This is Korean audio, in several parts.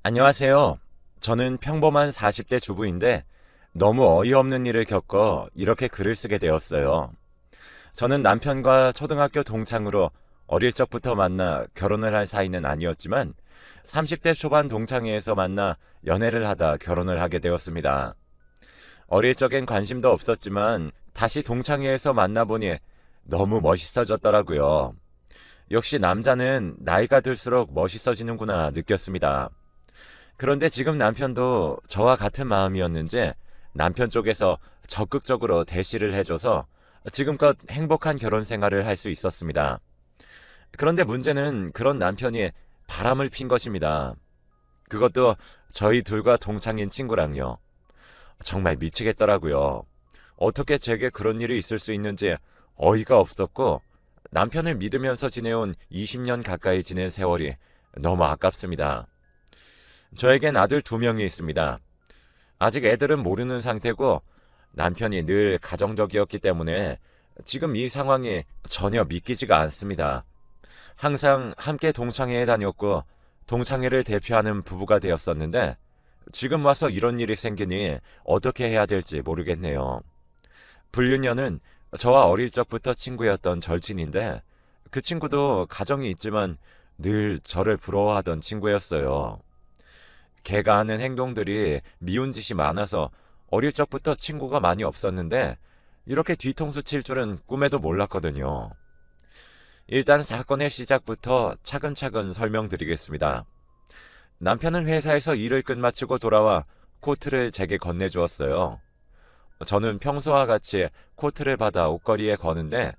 안녕하세요. 저는 평범한 40대 주부인데 너무 어이없는 일을 겪어 이렇게 글을 쓰게 되었어요. 저는 남편과 초등학교 동창으로 어릴 적부터 만나 결혼을 할 사이는 아니었지만 30대 초반 동창회에서 만나 연애를 하다 결혼을 하게 되었습니다. 어릴 적엔 관심도 없었지만 다시 동창회에서 만나보니 너무 멋있어졌더라고요. 역시 남자는 나이가 들수록 멋있어지는구나 느꼈습니다. 그런데 지금 남편도 저와 같은 마음이었는지 남편 쪽에서 적극적으로 대시를 해줘서 지금껏 행복한 결혼 생활을 할 수 있었습니다. 그런데 문제는 그런 남편이 바람을 핀 것입니다. 그것도 저희 둘과 동창인 친구랑요. 정말 미치겠더라고요. 어떻게 제게 그런 일이 있을 수 있는지 어이가 없었고 남편을 믿으면서 지내온 20년 가까이 지낸 세월이 너무 아깝습니다. 저에겐 아들 두 명이 있습니다. 아직 애들은 모르는 상태고 남편이 늘 가정적이었기 때문에 지금 이 상황이 전혀 믿기지가 않습니다. 항상 함께 동창회에 다녔고 동창회를 대표하는 부부가 되었었는데 지금 와서 이런 일이 생기니 어떻게 해야 될지 모르겠네요. 불륜녀는 저와 어릴 적부터 친구였던 절친인데 그 친구도 가정이 있지만 늘 저를 부러워하던 친구였어요. 걔가 하는 행동들이 미운 짓이 많아서 어릴 적부터 친구가 많이 없었는데 이렇게 뒤통수 칠 줄은 꿈에도 몰랐거든요. 일단 사건의 시작부터 차근차근 설명드리겠습니다. 남편은 회사에서 일을 끝마치고 돌아와 코트를 제게 건네주었어요. 저는 평소와 같이 코트를 받아 옷걸이에 거는데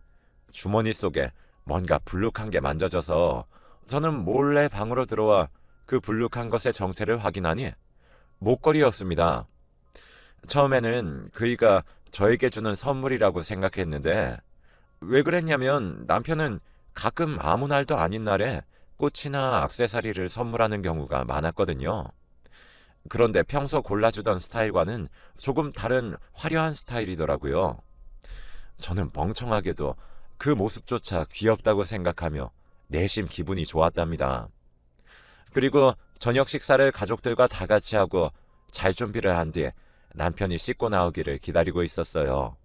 주머니 속에 뭔가 불룩한 게 만져져서 저는 몰래 방으로 들어와 그 불룩한 것의 정체를 확인하니 목걸이였습니다. 처음에는 그이가 저에게 주는 선물이라고 생각했는데 왜 그랬냐면 남편은 가끔 아무 날도 아닌 날에 꽃이나 액세서리를 선물하는 경우가 많았거든요. 그런데 평소 골라주던 스타일과는 조금 다른 화려한 스타일이더라고요. 저는 멍청하게도 그 모습조차 귀엽다고 생각하며 내심 기분이 좋았답니다. 그리고 저녁 식사를 가족들과 다 같이 하고 잘 준비를 한 뒤 남편이 씻고 나오기를 기다리고 있었어요.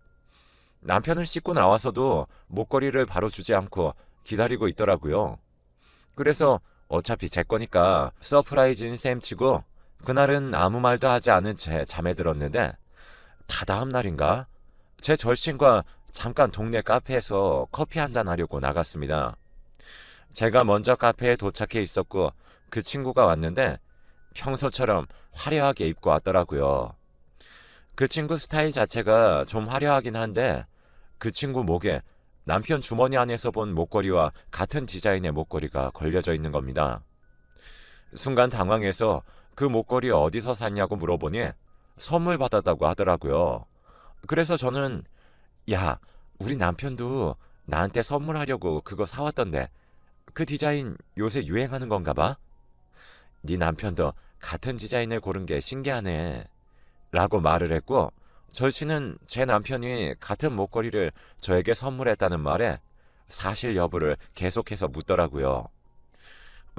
남편은 씻고 나와서도 목걸이를 바로 주지 않고 기다리고 있더라고요. 그래서 어차피 제 거니까 서프라이즈인 셈 치고 그날은 아무 말도 하지 않은 채 잠에 들었는데 다다음 날인가? 제 절친과 잠깐 동네 카페에서 커피 한잔 하려고 나갔습니다. 제가 먼저 카페에 도착해 있었고 그 친구가 왔는데 평소처럼 화려하게 입고 왔더라고요. 그 친구 스타일 자체가 좀 화려하긴 한데 그 친구 목에 남편 주머니 안에서 본 목걸이와 같은 디자인의 목걸이가 걸려져 있는 겁니다. 순간 당황해서 그 목걸이 어디서 샀냐고 물어보니 선물 받았다고 하더라고요. 그래서 저는 야, 우리 남편도 나한테 선물하려고 그거 사왔던데 그 디자인 요새 유행하는 건가 봐? 네 남편도 같은 디자인을 고른 게 신기하네. 라고 말을 했고 절친은 제 남편이 같은 목걸이를 저에게 선물했다는 말에 사실 여부를 계속해서 묻더라고요.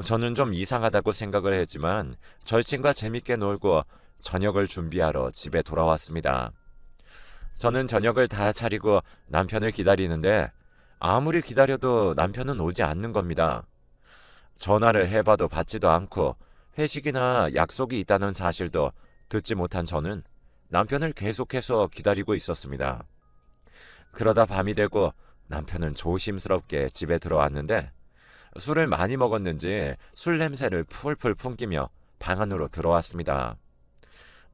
저는 좀 이상하다고 생각을 했지만 절친과 재밌게 놀고 저녁을 준비하러 집에 돌아왔습니다. 저는 저녁을 다 차리고 남편을 기다리는데 아무리 기다려도 남편은 오지 않는 겁니다. 전화를 해봐도 받지도 않고 회식이나 약속이 있다는 사실도 듣지 못한 저는 남편을 계속해서 기다리고 있었습니다. 그러다 밤이 되고 남편은 조심스럽게 집에 들어왔는데 술을 많이 먹었는지 술 냄새를 풀풀 풍기며 방 안으로 들어왔습니다.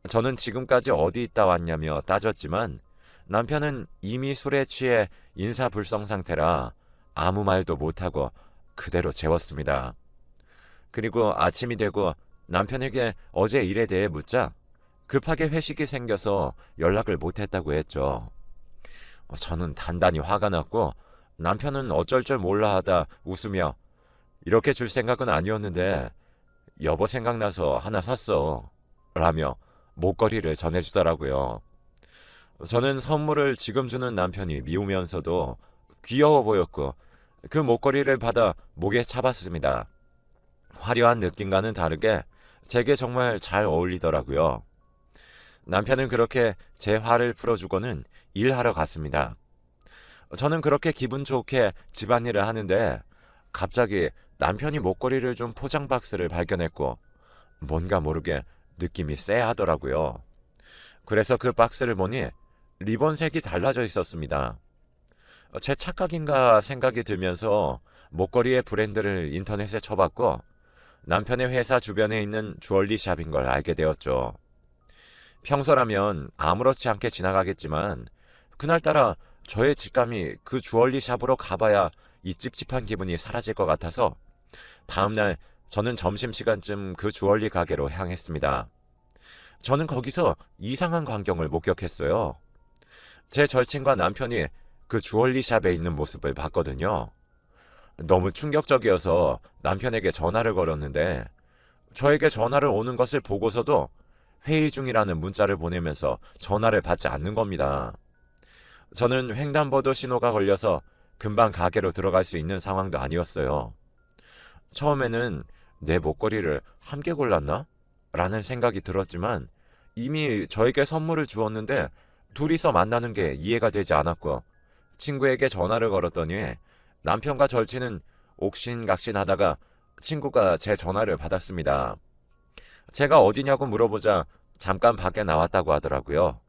저는 지금까지 어디 있다 왔냐며 따졌지만 남편은 이미 술에 취해 인사불성 상태라 아무 말도 못하고 그대로 재웠습니다. 그리고 아침이 되고 남편에게 어제 일에 대해 묻자 급하게 회식이 생겨서 연락을 못했다고 했죠. 저는 단단히 화가 났고 남편은 어쩔 줄 몰라 하다 웃으며 이렇게 줄 생각은 아니었는데 여보 생각나서 하나 샀어 라며 목걸이를 전해주더라고요. 저는 선물을 지금 주는 남편이 미우면서도 귀여워 보였고 그 목걸이를 받아 목에 차봤습니다. 화려한 느낌과는 다르게 제게 정말 잘 어울리더라고요. 남편은 그렇게 제 화를 풀어주고는 일하러 갔습니다. 저는 그렇게 기분 좋게 집안일을 하는데 갑자기 남편이 목걸이를 준 포장 박스를 발견했고 뭔가 모르게 느낌이 쎄하더라고요. 그래서 그 박스를 보니 리본색이 달라져 있었습니다. 제 착각인가 생각이 들면서 목걸이의 브랜드를 인터넷에 쳐봤고 남편의 회사 주변에 있는 주얼리 샵인 걸 알게 되었죠. 평소라면 아무렇지 않게 지나가겠지만 그날따라 저의 직감이 그 주얼리 샵으로 가봐야 이 찝찝한 기분이 사라질 것 같아서 다음날 저는 점심시간쯤 그 주얼리 가게로 향했습니다. 저는 거기서 이상한 광경을 목격했어요. 제 절친과 남편이 그 주얼리 샵에 있는 모습을 봤거든요. 너무 충격적이어서 남편에게 전화를 걸었는데 저에게 전화를 오는 것을 보고서도 회의 중이라는 문자를 보내면서 전화를 받지 않는 겁니다. 저는 횡단보도 신호가 걸려서 금방 가게로 들어갈 수 있는 상황도 아니었어요. 처음에는 내 목걸이를 함께 골랐나? 라는 생각이 들었지만 이미 저에게 선물을 주었는데 둘이서 만나는 게 이해가 되지 않았고 친구에게 전화를 걸었더니 남편과 절친은 옥신각신하다가 친구가 제 전화를 받았습니다. 제가 어디냐고 물어보자 잠깐 밖에 나왔다고 하더라고요.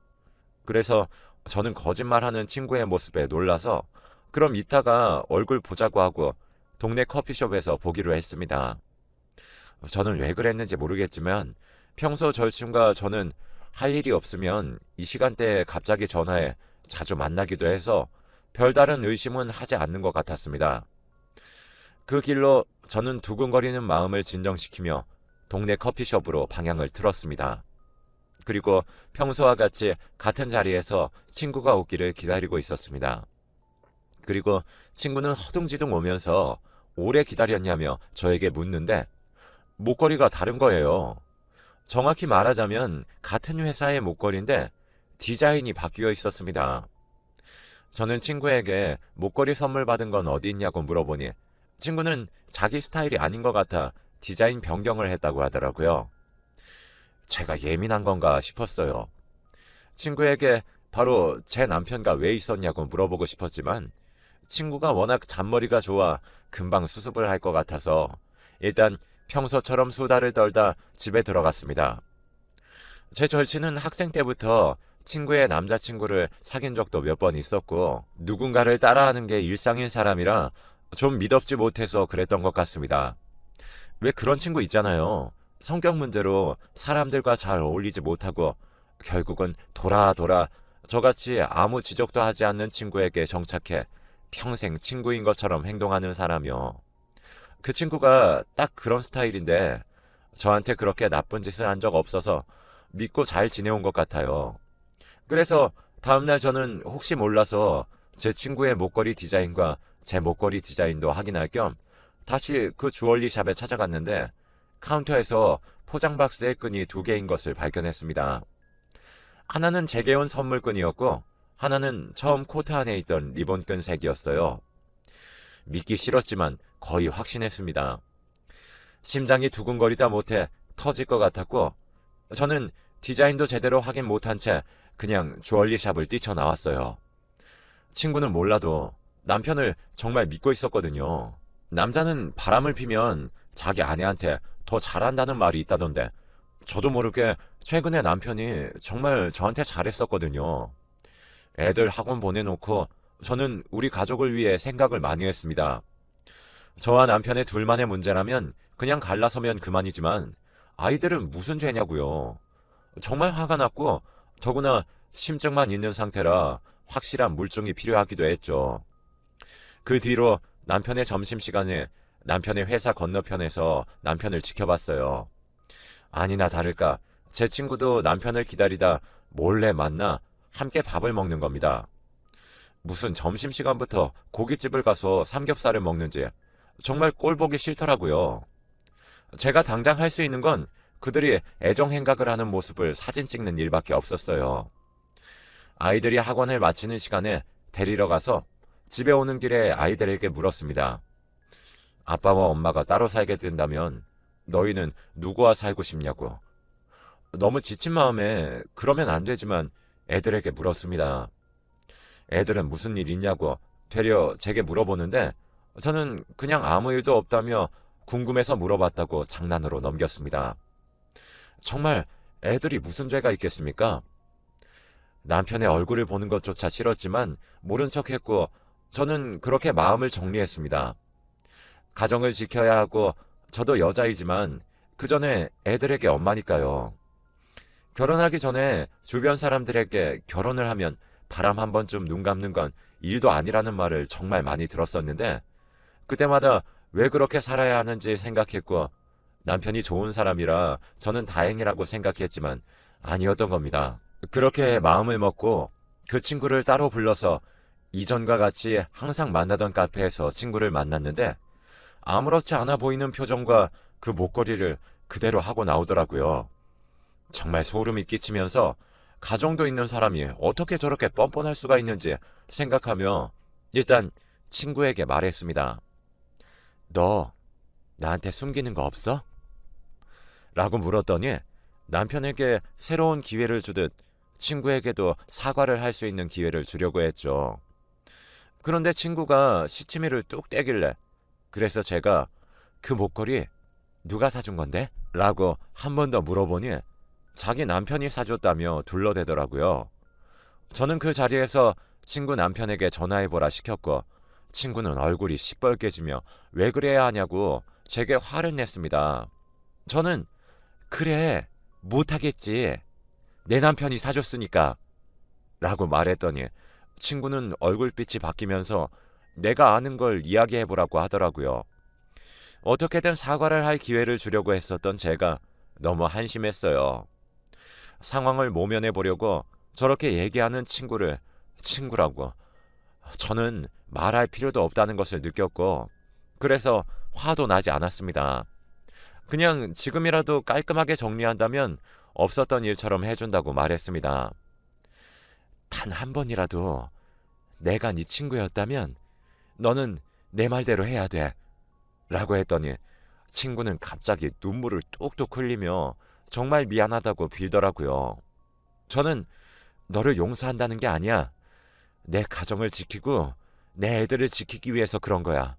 그래서 저는 거짓말하는 친구의 모습에 놀라서 그럼 이따가 얼굴 보자고 하고 동네 커피숍에서 보기로 했습니다. 저는 왜 그랬는지 모르겠지만 평소 절친과 저는 할 일이 없으면 이 시간대에 갑자기 전화해 자주 만나기도 해서 별다른 의심은 하지 않는 것 같았습니다. 그 길로 저는 두근거리는 마음을 진정시키며 동네 커피숍으로 방향을 틀었습니다. 그리고 평소와 같이 같은 자리에서 친구가 오기를 기다리고 있었습니다. 그리고 친구는 허둥지둥 오면서 오래 기다렸냐며 저에게 묻는데 목걸이가 다른 거예요. 정확히 말하자면 같은 회사의 목걸이인데 디자인이 바뀌어 있었습니다. 저는 친구에게 목걸이 선물 받은 건 어디 있냐고 물어보니 친구는 자기 스타일이 아닌 것 같아 디자인 변경을 했다고 하더라고요. 제가 예민한 건가 싶었어요. 친구에게 바로 제 남편과 왜 있었냐고 물어보고 싶었지만 친구가 워낙 잔머리가 좋아 금방 수습을 할 것 같아서 일단 평소처럼 수다를 떨다 집에 들어갔습니다. 제 절친은 학생 때부터 친구의 남자친구를 사귄 적도 몇 번 있었고 누군가를 따라하는 게 일상인 사람이라 좀 미덥지 못해서 그랬던 것 같습니다. 왜 그런 친구 있잖아요. 성격 문제로 사람들과 잘 어울리지 못하고 결국은 돌아 저같이 아무 지적도 하지 않는 친구에게 정착해 평생 친구인 것처럼 행동하는 사람이요. 그 친구가 딱 그런 스타일인데 저한테 그렇게 나쁜 짓을 한 적 없어서 믿고 잘 지내온 것 같아요. 그래서 다음날 저는 혹시 몰라서 제 친구의 목걸이 디자인과 제 목걸이 디자인도 확인할 겸 다시 그 주얼리 샵에 찾아갔는데 카운터에서 포장 박스의 끈이 2개인 것을 발견했습니다. 하나는 제게 온 선물끈이었고 하나는 처음 코트 안에 있던 리본끈 색이었어요. 믿기 싫었지만 거의 확신했습니다. 심장이 두근거리다 못해 터질 것 같았고 저는 디자인도 제대로 확인 못한 채 그냥 주얼리 샵을 뛰쳐나왔어요. 친구는 몰라도 남편을 정말 믿고 있었거든요. 남자는 바람을 피면 자기 아내한테 더 잘한다는 말이 있다던데 저도 모르게 최근에 남편이 정말 저한테 잘했었거든요. 애들 학원 보내놓고 저는 우리 가족을 위해 생각을 많이 했습니다. 저와 남편의 둘만의 문제라면 그냥 갈라서면 그만이지만 아이들은 무슨 죄냐고요. 정말 화가 났고 더구나 심증만 있는 상태라 확실한 물증이 필요하기도 했죠. 그 뒤로 남편의 점심시간에 남편의 회사 건너편에서 남편을 지켜봤어요. 아니나 다를까 제 친구도 남편을 기다리다 몰래 만나 함께 밥을 먹는 겁니다. 무슨 점심시간부터 고깃집을 가서 삼겹살을 먹는지 정말 꼴보기 싫더라고요. 제가 당장 할 수 있는 건 그들이 애정행각을 하는 모습을 사진 찍는 일밖에 없었어요. 아이들이 학원을 마치는 시간에 데리러 가서 집에 오는 길에 아이들에게 물었습니다. 아빠와 엄마가 따로 살게 된다면 너희는 누구와 살고 싶냐고. 너무 지친 마음에 그러면 안 되지만 애들에게 물었습니다. 애들은 무슨 일 있냐고 되려 제게 물어보는데 저는 그냥 아무 일도 없다며 궁금해서 물어봤다고 장난으로 넘겼습니다. 정말 애들이 무슨 죄가 있겠습니까? 남편의 얼굴을 보는 것조차 싫었지만 모른 척했고 저는 그렇게 마음을 정리했습니다. 가정을 지켜야 하고 저도 여자이지만 그 전에 애들에게 엄마니까요. 결혼하기 전에 주변 사람들에게 결혼을 하면 바람 한 번쯤 눈 감는 건 일도 아니라는 말을 정말 많이 들었었는데 그때마다 왜 그렇게 살아야 하는지 생각했고 남편이 좋은 사람이라 저는 다행이라고 생각했지만 아니었던 겁니다. 그렇게 마음을 먹고 그 친구를 따로 불러서 이전과 같이 항상 만나던 카페에서 친구를 만났는데 아무렇지 않아 보이는 표정과 그 목걸이를 그대로 하고 나오더라고요. 정말 소름이 끼치면서 가정도 있는 사람이 어떻게 저렇게 뻔뻔할 수가 있는지 생각하며 일단 친구에게 말했습니다. 너 나한테 숨기는 거 없어? 라고 물었더니 남편에게 새로운 기회를 주듯 친구에게도 사과를 할 수 있는 기회를 주려고 했죠. 그런데 친구가 시치미를 뚝 떼길래 그래서 제가 그 목걸이 누가 사준 건데? 라고 한 번 더 물어보니 자기 남편이 사줬다며 둘러대더라고요. 저는 그 자리에서 친구 남편에게 전화해보라 시켰고 친구는 얼굴이 시뻘개지며 왜 그래야 하냐고 제게 화를 냈습니다. 저는 그래 못하겠지 내 남편이 사줬으니까 라고 말했더니 친구는 얼굴빛이 바뀌면서 내가 아는 걸 이야기해보라고 하더라고요. 어떻게든 사과를 할 기회를 주려고 했었던 제가 너무 한심했어요. 상황을 모면해보려고 저렇게 얘기하는 친구를 친구라고 저는 말할 필요도 없다는 것을 느꼈고 그래서 화도 나지 않았습니다. 그냥 지금이라도 깔끔하게 정리한다면 없었던 일처럼 해준다고 말했습니다. 단 한 번이라도 내가 네 친구였다면 너는 내 말대로 해야 돼 라고 했더니 친구는 갑자기 눈물을 뚝뚝 흘리며 정말 미안하다고 빌더라고요. 저는 너를 용서한다는 게 아니야. 내 가정을 지키고 내 애들을 지키기 위해서 그런 거야.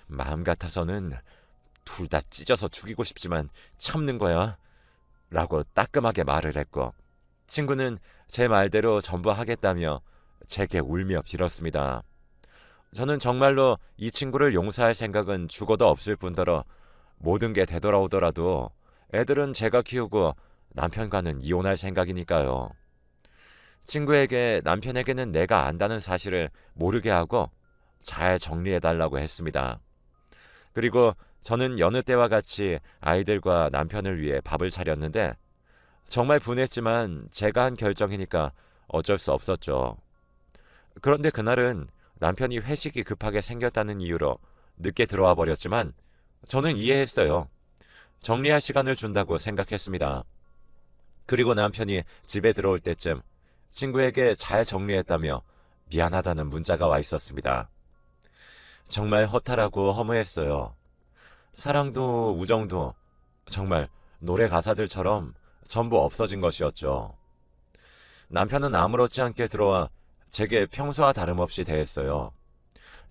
마음 같아서는 둘 다 찢어서 죽이고 싶지만 참는 거야 라고 따끔하게 말을 했고 친구는 제 말대로 전부 하겠다며 제게 울며 빌었습니다. 저는 정말로 이 친구를 용서할 생각은 죽어도 없을 뿐더러 모든 게 되돌아오더라도 애들은 제가 키우고 남편과는 이혼할 생각이니까요. 친구에게 남편에게는 내가 안다는 사실을 모르게 하고 잘 정리해달라고 했습니다. 그리고 저는 여느 때와 같이 아이들과 남편을 위해 밥을 차렸는데 정말 분했지만 제가 한 결정이니까 어쩔 수 없었죠. 그런데 그날은 남편이 회식이 급하게 생겼다는 이유로 늦게 들어와 버렸지만 저는 이해했어요. 정리할 시간을 준다고 생각했습니다. 그리고 남편이 집에 들어올 때쯤 친구에게 잘 정리했다며 미안하다는 문자가 와 있었습니다. 정말 허탈하고 허무했어요. 사랑도 우정도 정말 노래 가사들처럼 전부 없어진 것이었죠. 남편은 아무렇지 않게 들어와 제게 평소와 다름없이 대했어요.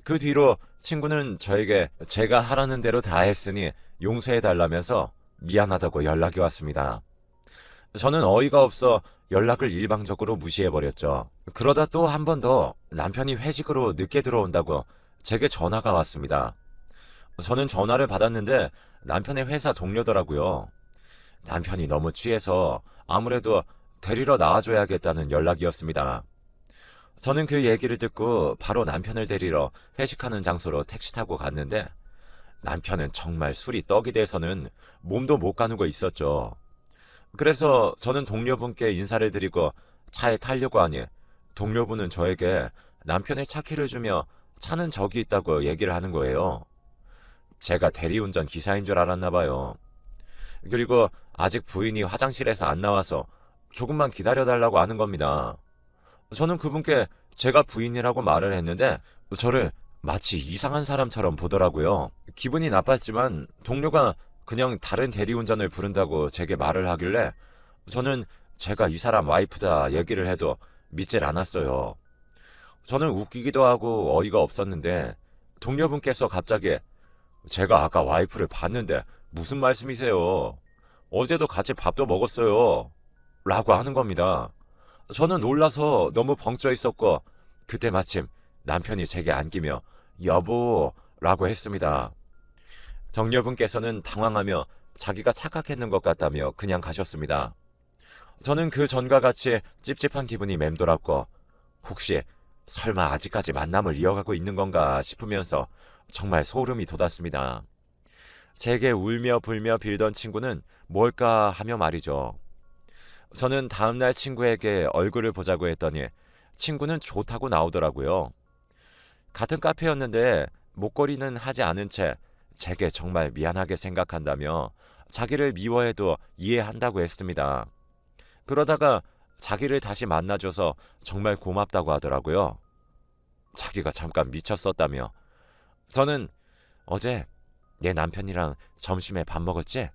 그 뒤로 친구는 저에게 제가 하라는 대로 다 했으니 용서해달라면서 미안하다고 연락이 왔습니다. 저는 어이가 없어 연락을 일방적으로 무시해버렸죠. 그러다 또 한 번 더 남편이 회식으로 늦게 들어온다고 제게 전화가 왔습니다. 저는 전화를 받았는데 남편의 회사 동료더라고요. 남편이 너무 취해서 아무래도 데리러 나와줘야겠다는 연락이었습니다. 저는 그 얘기를 듣고 바로 남편을 데리러 회식하는 장소로 택시 타고 갔는데 남편은 정말 술이 떡이 돼서는 몸도 못 가누고 있었죠. 그래서 저는 동료분께 인사를 드리고 차에 타려고 하니 동료분은 저에게 남편의 차 키를 주며 차는 저기 있다고 얘기를 하는 거예요. 제가 대리운전 기사인 줄 알았나 봐요. 그리고 아직 부인이 화장실에서 안 나와서 조금만 기다려달라고 하는 겁니다. 저는 그분께 제가 부인이라고 말을 했는데 저를 마치 이상한 사람처럼 보더라고요. 기분이 나빴지만 동료가 그냥 다른 대리운전을 부른다고 제게 말을 하길래 저는 제가 이 사람 와이프다 얘기를 해도 믿질 않았어요. 저는 웃기기도 하고 어이가 없었는데 동료분께서 갑자기 제가 아까 와이프를 봤는데 무슨 말씀이세요? 어제도 같이 밥도 먹었어요. 라고 하는 겁니다. 저는 놀라서 너무 벙쪄 있었고 그때 마침 남편이 제게 안기며 여보 라고 했습니다. 동료분께서는 당황하며 자기가 착각했는 것 같다며 그냥 가셨습니다. 저는 그 전과 같이 찝찝한 기분이 맴돌았고 혹시 설마 아직까지 만남을 이어가고 있는 건가 싶으면서 정말 소름이 돋았습니다. 제게 울며 불며 빌던 친구는 뭘까 하며 말이죠. 저는 다음날 친구에게 얼굴을 보자고 했더니 친구는 좋다고 나오더라고요. 같은 카페였는데 목걸이는 하지 않은 채 제게 정말 미안하게 생각한다며 자기를 미워해도 이해한다고 했습니다. 그러다가 자기를 다시 만나줘서 정말 고맙다고 하더라고요. 자기가 잠깐 미쳤었다며. 저는 어제 내 남편이랑 점심에 밥 먹었지?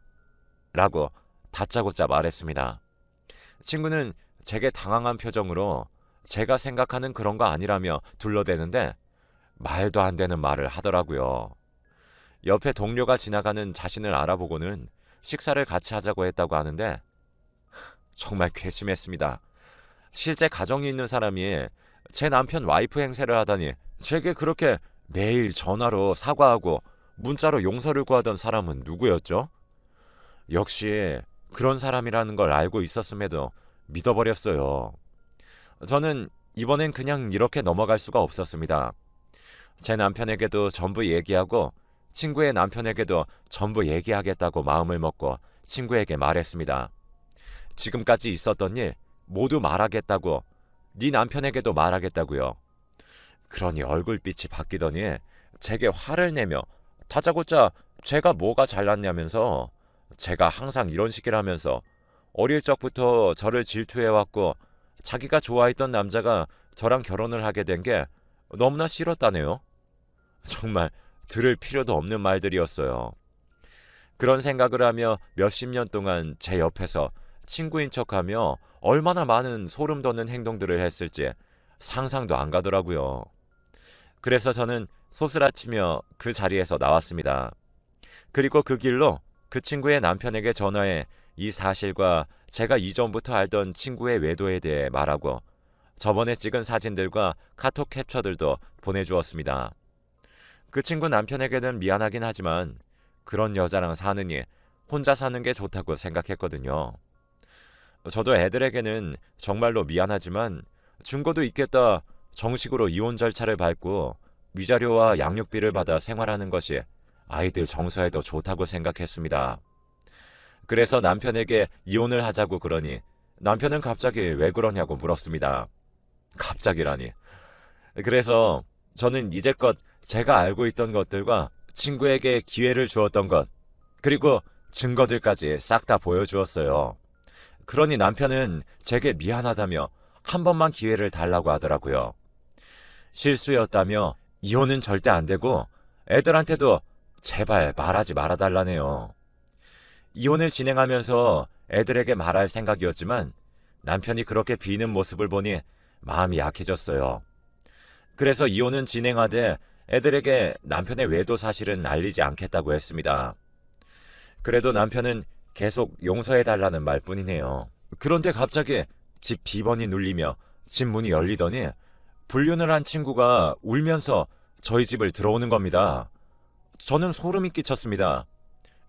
라고 다짜고짜 말했습니다. 친구는 제게 당황한 표정으로 제가 생각하는 그런 거 아니라며 둘러대는데 말도 안 되는 말을 하더라고요. 옆에 동료가 지나가는 자신을 알아보고는 식사를 같이 하자고 했다고 하는데 정말 괘씸했습니다. 실제 가정이 있는 사람이 제 남편 와이프 행세를 하다니 제게 그렇게 매일 전화로 사과하고 문자로 용서를 구하던 사람은 누구였죠? 역시 그런 사람이라는 걸 알고 있었음에도 믿어버렸어요. 저는 이번엔 그냥 이렇게 넘어갈 수가 없었습니다. 제 남편에게도 전부 얘기하고 친구의 남편에게도 전부 얘기하겠다고 마음을 먹고 친구에게 말했습니다. 지금까지 있었던 일 모두 말하겠다고, 네 남편에게도 말하겠다고요. 그러니 얼굴빛이 바뀌더니 제게 화를 내며 다짜고짜 제가 뭐가 잘났냐면서 제가 항상 이런 식이라면서 어릴 적부터 저를 질투해왔고 자기가 좋아했던 남자가 저랑 결혼을 하게 된 게 너무나 싫었다네요. 정말 들을 필요도 없는 말들이었어요. 그런 생각을 하며 몇십 년 동안 제 옆에서 친구인 척하며 얼마나 많은 소름 돋는 행동들을 했을지 상상도 안 가더라고요. 그래서 저는 소스라치며 그 자리에서 나왔습니다. 그리고 그 길로 그 친구의 남편에게 전화해 이 사실과 제가 이전부터 알던 친구의 외도에 대해 말하고 저번에 찍은 사진들과 카톡 캡처들도 보내주었습니다. 그 친구 남편에게는 미안하긴 하지만 그런 여자랑 사느니 혼자 사는 게 좋다고 생각했거든요. 저도 애들에게는 정말로 미안하지만 증거도 있겠다 정식으로 이혼 절차를 밟고 위자료와 양육비를 받아 생활하는 것이 아이들 정서에도 좋다고 생각했습니다. 그래서 남편에게 이혼을 하자고 그러니 남편은 갑자기 왜 그러냐고 물었습니다. 갑자기라니. 그래서 저는 이제껏 제가 알고 있던 것들과 친구에게 기회를 주었던 것, 그리고 증거들까지 싹 다 보여주었어요. 그러니 남편은 제게 미안하다며 한 번만 기회를 달라고 하더라고요. 실수였다며 이혼은 절대 안 되고 애들한테도 제발 말하지 말아달라네요. 이혼을 진행하면서 애들에게 말할 생각이었지만 남편이 그렇게 비는 모습을 보니 마음이 약해졌어요. 그래서 이혼은 진행하되 애들에게 남편의 외도 사실은 알리지 않겠다고 했습니다. 그래도 남편은 계속 용서해달라는 말뿐이네요. 그런데 갑자기 집 비번이 눌리며 집 문이 열리더니 불륜을 한 친구가 울면서 저희 집을 들어오는 겁니다. 저는 소름이 끼쳤습니다.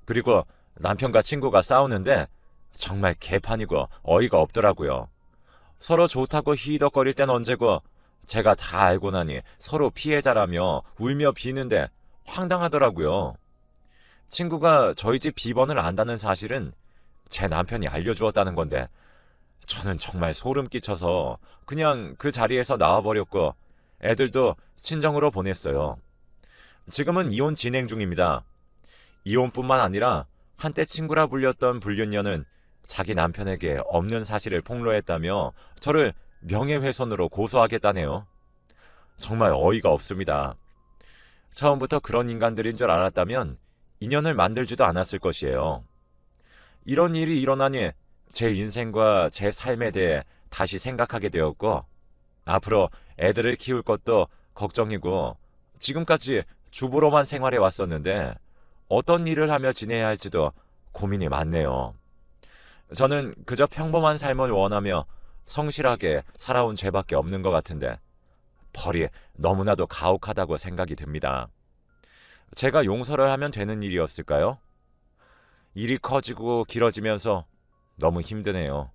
그리고 남편과 친구가 싸우는데 정말 개판이고 어이가 없더라고요. 서로 좋다고 히덕거릴 땐 언제고 제가 다 알고 나니 서로 피해자라며 울며 비는데 황당하더라고요. 친구가 저희 집 비번을 안다는 사실은 제 남편이 알려주었다는 건데 저는 정말 소름 끼쳐서 그냥 그 자리에서 나와버렸고 애들도 친정으로 보냈어요. 지금은 이혼 진행 중입니다. 이혼뿐만 아니라 한때 친구라 불렸던 불륜녀는 자기 남편에게 없는 사실을 폭로했다며 저를 명예훼손으로 고소하겠다네요. 정말 어이가 없습니다. 처음부터 그런 인간들인 줄 알았다면 인연을 만들지도 않았을 것이에요. 이런 일이 일어나니 제 인생과 제 삶에 대해 다시 생각하게 되었고, 앞으로 애들을 키울 것도 걱정이고, 지금까지 주부로만 생활해 왔었는데 어떤 일을 하며 지내야 할지도 고민이 많네요. 저는 그저 평범한 삶을 원하며 성실하게 살아온 죄밖에 없는 것 같은데 벌이 너무나도 가혹하다고 생각이 듭니다. 제가 용서를 하면 되는 일이었을까요? 일이 커지고 길어지면서 너무 힘드네요.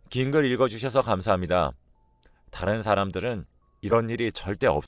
긴 글 읽어주셔서 감사합니다. 다른 사람들은 이런 일이 절대 없